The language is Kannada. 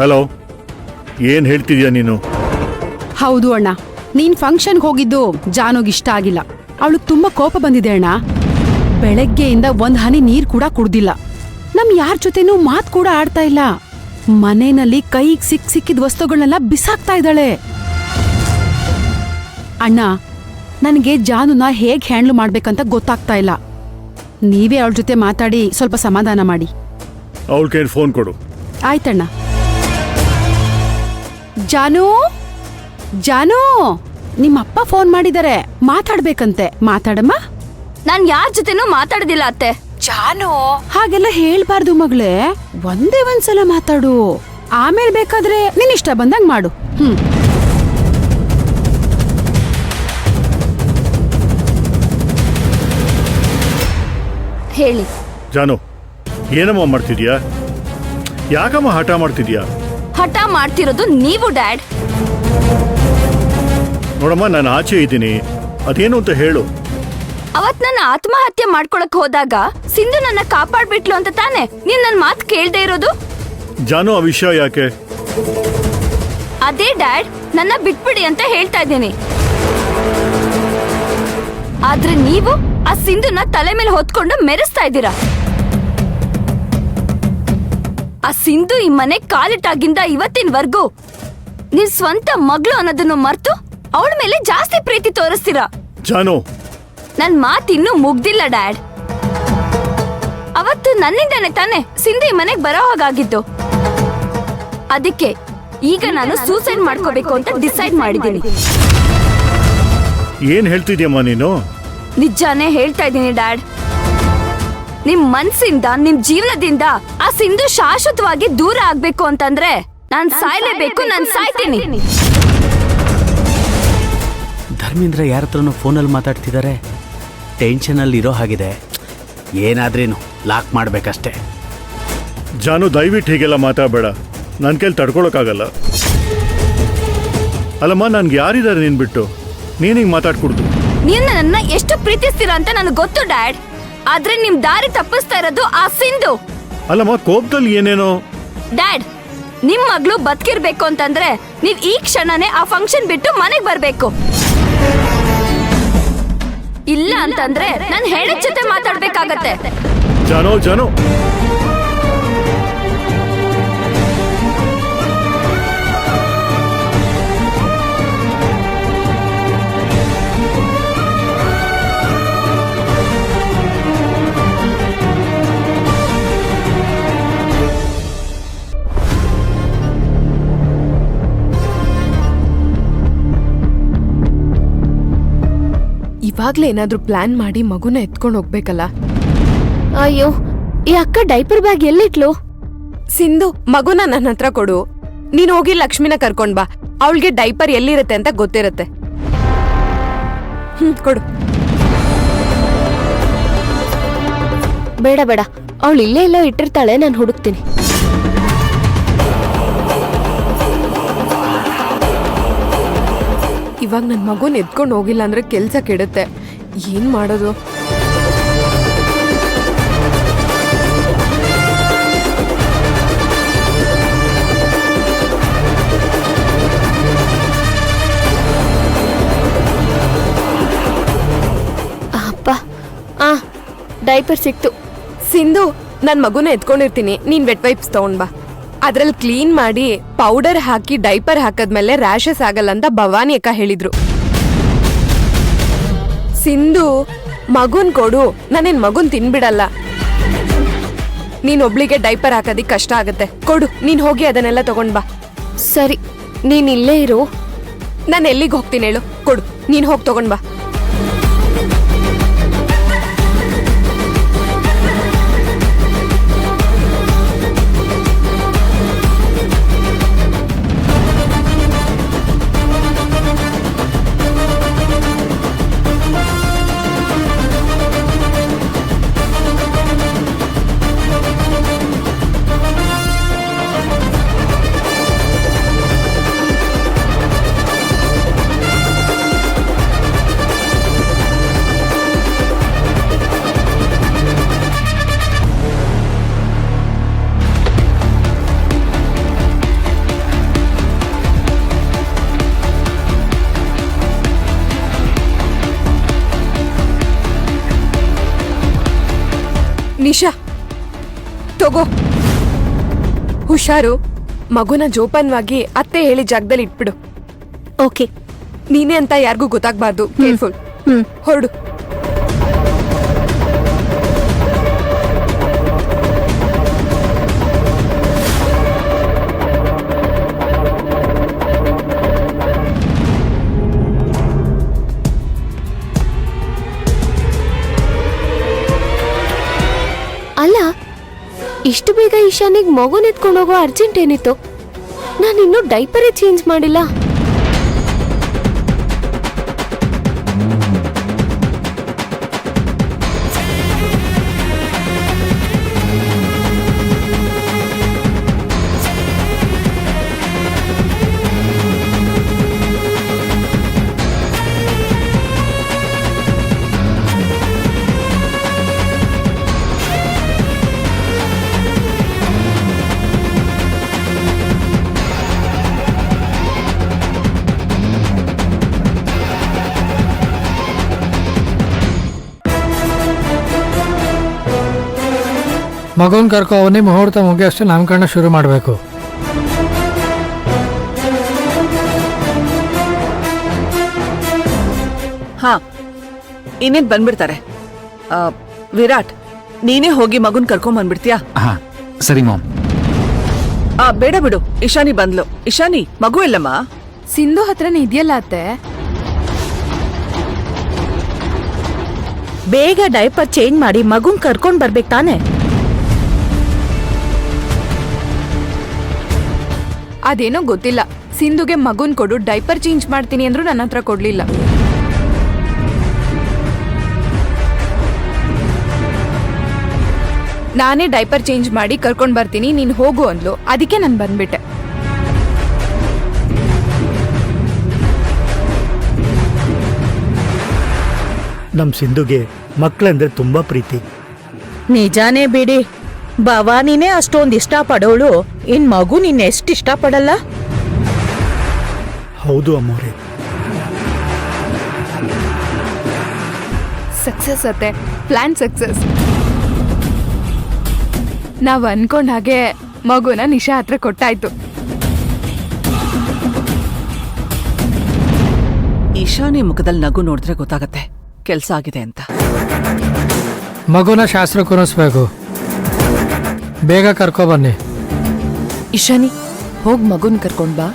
ಹಲೋ, ಏನ್ ಹೇಳ್ತಿದ್ಯಾ ನೀನು? ಹೌದು ಅಣ್ಣ, ನೀನ್ ಫಂಕ್ಷನ್ಗೆ ಹೋಗಿದ್ದು ಜಾನುಗಿಷ್ಟ ಆಗಿಲ್ಲ. ಅವಳಿಗೆ ತುಂಬಾ ಕೋಪ ಬಂದಿದೆ ಅಣ್ಣ. ಬೆಳಗ್ಗೆಯಿಂದ ಒಂದ್ ಹನಿ ನೀರ್ ಕೂಡ ಕುಡ್ದಿಲ್ಲ. ನಮ್ ಯಾರ ಜೊತೆನೂ ಮಾತ್ ಕೂಡ ಆಡ್ತಾ ಇಲ್ಲ. ಮನೆಯಲ್ಲಿ ಕೈಗ್ ಸಿಕ್ಕಿದ ವಸ್ತುಗಳನ್ನೆಲ್ಲ ಬಿಸಾಕ್ತಾ ಇದ್ದಾಳೆ. ಅಣ್ಣ, ನನಗೆ ಜಾನುನ ಹೇಗ್ ಹ್ಯಾಂಡ್ಲ್ ಮಾಡ್ಬೇಕಂತ ಗೊತ್ತಾಗ್ತಾ ಇಲ್ಲ. ನೀವೇ ಅವಳ ಜೊತೆ ಮಾತಾಡಿ ಸ್ವಲ್ಪ ಸಮಾಧಾನ ಮಾಡಿ. ಅವಳ ಕೈಲಿ ಫೋನ್ ಕೊಡು. ಆಯ್ತಣ್ಣ. ಜಾನು, ಜಾನು, ನಿಮ್ಮಪ್ಪ ಫೋನ್ ಮಾಡಿದ್ದಾರೆ, ಮಾತಾಡ್ಬೇಕಂತೆ. ಮಾತಾಡಮ್ಮ. ನಾನ್ ಯಾರ ಜೊತೆನೂ ಮಾತಾಡೋದಿಲ್ಲ ಅತ್ತೆ. ಜಾನು, ಹಾಗೆಲ್ಲ ಹೇಳ್ಬಾರ್ದು ಮಗಳೇ. ಒಂದೇ ಒಂದ್ಸಲ ಮಾತಾಡು, ಆಮೇಲೆ ಬೇಕಾದ್ರೆ ನಿನ್ ಇಷ್ಟ ಬಂದಂಗ್ ಮಾಡು. ಹೇಳಿ. ಜಾನು, ಏನಮ್ಮ ಮಾಡ್ತಿದ್ಯಾ? ಯಾಕಮ್ಮ ಹಠ ಮಾಡ್ತಿದ್ಯಾ? ಹಠ ಮಾಡ್ತಿರೋದು ನೀವು ಡ್ಯಾಡ್. ನೋಡಮ್ಮ, ನಾನು ಆಚೆ ಇದ್ದೀನಿ, ಅದೇನು ಅಂತ ಹೇಳು. ಅವತ್ ನನ್ನ ಆತ್ಮಹತ್ಯೆ ಮಾಡ್ಕೊಳಕ್ ಹೋದಾಗ ಸಿಂಧು ನನ್ನ ಕಾಪಾಡ್ಬಿಟ್ಲು ಅಂತ ತಾನೆ ನೀನ್ ನನ್ ಮಾತ್ ಕೇಳ್ದೆ ಇರೋದು? ಜಾನು, ಆ ವಿಷಯ ಯಾಕೆ? ಅದೇ ಡ್ಯಾಡ್, ನನ್ನ ಬಿಟ್ಬಿಡಿ ಅಂತ ಹೇಳ್ತಾ ಇದ್ದೀನಿ. ಆದ್ರೆ ನೀವು ಆ ಸಿಂಧುನ ತಲೆ ಮೇಲೆ ಹೊತ್ಕೊಂಡು ಮೆರೆಸ್ತಾ ಇದ್ದೀರಾ. ಆ ಸಿಂಧು ಈ ಮನೆ ಕಾಲಿಟ್ಟಾಗಿಂದ ಇವತ್ತಿನವರೆಗೂ ನೀವ್ ಸ್ವಂತ ಮಗಳು ಅನ್ನೋದನ್ನು ಮರ್ತು ಅವಳ ಮೇಲೆ ಜಾಸ್ತಿ ಪ್ರೀತಿ ತೋರಿಸ್ತೀರಾ. ಜಾನು, ನನ್ ಮಾತಿನ್ನೂ ಮುಗ್ದಿಲ್ಲ ಡ್ಯಾಡ್. ಅವತ್ತು ನನ್ನಿಂದಾನೆ ತಾನೆ ಸಿಂಧು ಈ ಮನೆಗ್ ಬರೋ ಹಾಗಾಗಿತ್ತು. ಅದಕ್ಕೆ ಈಗ ನಾನು ಸೂಸೈಡ್ ಮಾಡ್ಕೋಬೇಕು ಅಂತ ಡಿಸೈಡ್ ಮಾಡಿದ್ದೀನಿ. ಏನ್ ಹೇಳ್ತಿದ್ಯಮ್ಮ ನೀನು? ನಿಜಾನೇ ಹೇಳ್ತಾ ಇದ್ದೀನಿ ಡ್ಯಾಡ್. ನಿಮ್ ಮನ್ಸಿಂದ, ನಿಮ್ ಜೀವನದಿಂದ ಆ ಸಿಂಧು ಶಾಶ್ವತವಾಗಿ ದೂರ ಆಗ್ಬೇಕು ಅಂತಂದ್ರೆ ನಾನ್ ಸಾಯ್ಲೇಬೇಕು. ನಾನ್ ಸಾಯ್ತೀನಿ. ಧರ್ಮೇಂದ್ರ ಯಾರ ಹತ್ರನೂ ಫೋನಲ್ಲಿ ಮಾತಾಡ್ತಿದ್ದಾರೆ. ಟೆನ್ಷನಲ್ಲಿ ಇರೋ ಹಾಗಿದೆ. ಏನಾದ್ರೇನು ಲಾಕ್ ಮಾಡ್ಬೇಕಷ್ಟೇ. ಜಾನು, ದಯವಿಟ್ಟು ಹೀಗೆಲ್ಲ ಮಾತಾಡಬೇಡ. ನನ್ನ ಕೈಲಿ ತಡ್ಕೊಳಕ್ಕಾಗಲ್ಲ. ಅಲ್ಲಮ್ಮ, ನನ್ಗೆ ಯಾರಿದ್ದಾರೆ ನೀನ್ ಬಿಟ್ಟು? ನೀನ್ ಹಿಂಗ್ ಮಾತಾಡ್ಕೊಡ್ದು. ನೀವು ನನ್ನ ಎಷ್ಟು ಪ್ರೀತಿಸ್ತೀರಾ ಅಂತ ನನಗೆ ಗೊತ್ತು ಡ್ಯಾಡ್. ಆದ್ರೆ ನಿಮ್ ದಾರಿ ತಪ್ಪಿಸ್ತಾ ಇರೋದು ಆ ಸಿಂಧು. ಅಲ್ಲಮ್ಮ, ಕೋಪದಲ್ಲಿ ಏನೇನೋ. ಡ್ಯಾಡ್, ನಿಮ್ ಮಗಳು ಬದುಕಿರ್ಬೇಕು ಅಂತಂದ್ರೆ ನೀವ್ ಈ ಕ್ಷಣನೇ ಆ ಫಂಕ್ಷನ್ ಬಿಟ್ಟು ಮನೆಗ್ ಬರ್ಬೇಕು. ಇಲ್ಲ ಅಂತಂದ್ರೆ ನಾನು ಹೇಳಿದ ಜೊತೆ ಮಾತಾಡ್ಬೇಕಾಗತ್ತೆ. ಜಾನು, ಜಾನು, ಇವಾಗ್ಲೇ ಏನಾದ್ರೂ ಪ್ಲಾನ್ ಮಾಡಿ ಮಗುನ ಎತ್ಕೊಂಡು ಹೋಗ್ಬೇಕಲ್ಲ. ಅಯ್ಯೋ, ಈ ಅಕ್ಕ ಡೈಪರ್ ಬ್ಯಾಗ್ ಎಲ್ಲಿಟ್ಲು? ಸಿಂಧು, ಮಗುನ ನನ್ನ ಹತ್ರ ಕೊಡು. ನೀನ್ ಹೋಗಿ ಲಕ್ಷ್ಮಿನ ಕರ್ಕೊಂಡ್ ಬಾ. ಅವಳಿಗೆ ಡೈಪರ್ ಎಲ್ಲಿರುತ್ತೆ ಅಂತ ಗೊತ್ತಿರತ್ತೆ. ಕೊಡು. ಬೇಡ ಬೇಡ, ಅವಳು ಇಲ್ಲೇ ಎಲ್ಲೋ ಇಟ್ಟಿರ್ತಾಳೆ, ನಾನು ಹುಡುಕ್ತೀನಿ. ಇವಾಗ ನನ್ ಮಗುನ ಎತ್ಕೊಂಡು ಹೋಗಿಲ್ಲ ಅಂದ್ರೆ ಕೆಲ್ಸ ಕೆಡುತ್ತೆ. ಏನ್ ಮಾಡೋದು? ಅಪ್ಪ, ಡೈಪರ್ ಸಿಕ್ತು. ಸಿಂಧು, ನನ್ ಮಗುನ ಎತ್ಕೊಂಡಿರ್ತೀನಿ, ನೀನ್ ವೆಟ್ ವೈಪ್ಸ್ ತಗೊಂಡ್ ಬಾ. ಅದ್ರಲ್ಲಿ ಕ್ಲೀನ್ ಮಾಡಿ ಪೌಡರ್ ಹಾಕಿ ಡೈಪರ್ ಹಾಕದ್ಮೇಲೆ ರ್ಯಾಷಸ್ ಆಗಲ್ಲ ಅಂತ ಭವಾನಿ ಅಕ್ಕ ಹೇಳಿದ್ರು. ಸಿಂಧು, ಮಗುನ್ ಕೊಡು. ನಾನೇನ್ ಮಗುನ್ ತಿನ್ಬಿಡಲ್ಲ. ನೀನ್ ಒಬ್ಳಿಗೆ ಡೈಪರ್ ಹಾಕೋದಿಕ್ ಕಷ್ಟ ಆಗತ್ತೆ. ಕೊಡು, ನೀನ್ ಹೋಗಿ ಅದನ್ನೆಲ್ಲ ತಗೊಂಡ್ ಬಾ. ಸರಿ, ನೀನ್ ಇಲ್ಲೇ ಇರು. ನಾನು ಎಲ್ಲಿಗೆ ಹೋಗ್ತೀನಿ ಹೇಳು? ಕೊಡು, ನೀನ್ ಹೋಗಿ ತಗೊಂಡ್ ಬಾ. ನಿಶಾ ತಗೋ, ಹುಷಾರು. ಮಗುನ ಜೋಪಾನವಾಗಿ ಅತ್ತೆ ಹೇಳಿ ಜಾಗದಲ್ಲಿ ಇಟ್ಬಿಡು. ಓಕೆ. ನೀನೇ ಅಂತ ಯಾರಿಗೂ ಗೊತ್ತಾಗ್ಬಾರ್ದು. ಕೇರ್ಫುಲ್. ಹೊರಡು. ಅಲ್ಲ, ಇಷ್ಟು ಬೇಗ ಈಶಾನಿಗೆ ಮಗುನ ಎತ್ಕೊಂಡೋಗೋ ಅರ್ಜೆಂಟ್ ಏನಿತ್ತು? ನಾನಿನ್ನೂ ಡೈಪರೇ ಚೇಂಜ್ ಮಾಡಿಲ್ಲ. ಮಗುನ್ ಕರ್ಕೊ ಅವನಿ ಮುಹೂರ್ತ ಮುಗಿಯಷ್ಟು ನಾಮಕರಣ ಶುರು ಮಾಡಬೇಕು. ಹಾ, ಇನ್ನೇನ್ ಬಂದ್ಬಿಡ್ತಾರೆ. ವಿರಾಟ್, ನೀನೇ ಹೋಗಿ ಮಗುನ್ ಕರ್ಕೊಂಡ್ ಬಂದ್ಬಿಡ್ತೀಯಾ? ಹಾ ಸರಿ ಮಾಮ್. ಬೇಡ ಬಿಡು, ಇಶಾನಿ ಬಂದ್ಲು. ಇಶಾನಿ, ಮಗು ಎಲ್ಲಮ್ಮ? ಸಿಂಧು ಹತ್ರನೇ ಇದೆಯಲ್ಲ ಅತ್ತೆ. ಬೇಗ ಡೈಪರ್ ಚೇಂಜ್ ಮಾಡಿ ಮಗುನ್ ಕರ್ಕೊಂಡ್ ಬರ್ಬೇಕು ತಾನೆ. ಅದೇನೋ ಗೊತ್ತಿಲ್ಲ, ಸಿಂಧುಗೆ ಮಗುನ್ ಕೊಡು, ಡೈಪರ್ ಚೇಂಜ್ ಮಾಡ್ತೀನಿ ಅಂದ್ರೂ ನನ್ನ ಹತ್ರ ಕೊಡ್ಲಿಲ್ಲ. ನಾನೇ ಡೈಪರ್ ಚೇಂಜ್ ಮಾಡಿ ಕರ್ಕೊಂಡ್ ಬರ್ತೀನಿ, ನೀನ್ ಹೋಗು ಅಂದ್ಲು. ಅದಕ್ಕೆ ನಾನು ಬಂದ್ಬಿಟ್ಟೆ. ನಮ್ ಸಿಂಧುಗೆ ಮಕ್ಕಳಂದ್ರೆ ತುಂಬಾ ಪ್ರೀತಿ. ನಿಜಾನೇ ಬಿಡಿ, ಭವಾನಿನೇ ಅಷ್ಟೊಂದ್ ಇಷ್ಟ ಪಡೋಳು, ಇನ್ ಮಗು ನಿನ್ನ ಎಷ್ಟು ಇಷ್ಟ ಪಡಲ್ಲ? ಹೌದು ಅಮ್ಮೋರೆ. ಸಕ್ಸಸ್ ಅತ್ತೆ, ಪ್ಲಾನ್ ಸಕ್ಸಸ್. ನಾವ್ ಅನ್ಕೊಂಡ್ ಹಾಗೆ ಮಗುನ ನಿಶಾ ಹತ್ರ ಕೊಟ್ಟಾಯ್ತು. ಇಶಾನಿ ಮುಖದಲ್ಲಿ ನಗು ನೋಡಿದ್ರೆ ಗೊತ್ತಾಗತ್ತೆ ಕೆಲ್ಸ ಆಗಿದೆ ಅಂತ. ಮಗುನ ಶಾಸ್ತ್ರ ಕುರಿಸ್ಬೇಕು. ಬೇಗ ಕರ್ಕೊ ಬನ್ನಿ. ಇಶಾನಿ, ಹೋಗ್ ಮಗುನ್ ಕರ್ಕೊಂಡ್ ಬಾ.